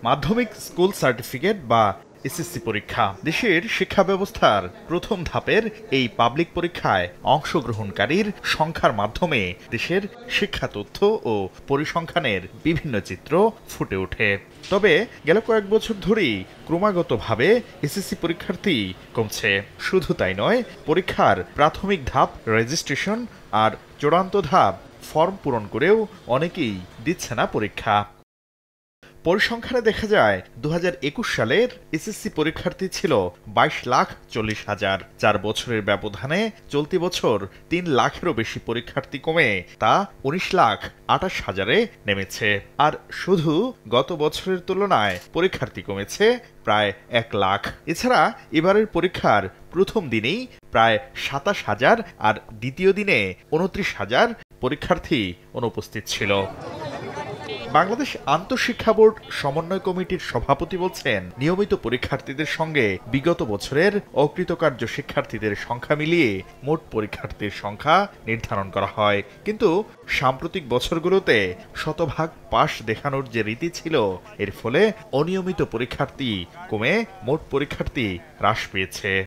মাধ্যমিক school certificate বা SSC পরীক্ষা দেশের শিক্ষা ব্যবস্থার প্রথম ধাপের এই পাবলিক পরীক্ষায় অংশগ্রহণকারীর সংখ্যার মাধ্যমে দেশের শিক্ষা তথ্য ও পরিসংখ্যানের বিভিন্ন চিত্র ফুটে ওঠে। তবে গেল কয়েক বছর ধরেই ক্রমাগতভাবে এসএসসি পরীক্ষার্থী কমছে। শুধু তাই নয়, পরীক্ষার প্রাথমিক ধাপ রেজিস্ট্রেশন আর চূড়ান্ত ধাপ ফর্ম পূরণ করেও অনেকেই দিচ্ছে না পরীক্ষা। পরিসংখ্যানে দেখা যায় 2021 সালের এসএসসি পরীক্ষার্থী ছিল 22,40,000। 4 বছরের ব্যবধানে চলতি বছর 3 লাখেরও বেশি পরীক্ষার্থী কমে তা 19,28,000-এ নেমেছে। আর শুধু গত বছরের তুলনায় পরীক্ষার্থী কমেছে প্রায় 1 লাখ। এছাড়া এবারের পরীক্ষার প্রথম দিনেই প্রায় 27,000 আর দ্বিতীয় দিনে 29,000 পরীক্ষার্থী অনুপস্থিত ছিল। বাংলাদেশ আন্তঃশিক্ষা বোর্ড সমন্বয় কমিটির সভাপতি বলছেন, নিয়মিত পরীক্ষার্থীদের সঙ্গে বিগত বছরের অকৃতকার্য শিক্ষার্থীদের সংখ্যা মিলিয়ে মোট পরীক্ষার্থীর সংখ্যা নির্ধারণ করা হয়। কিন্তু সাম্প্রতিক বছরগুলোতে শতভাগ পাস দেখানোর যে রীতি ছিল, এর ফলে অনিয়মিত পরীক্ষার্থী কমে মোট পরীক্ষার্থী হ্রাস পেয়েছে।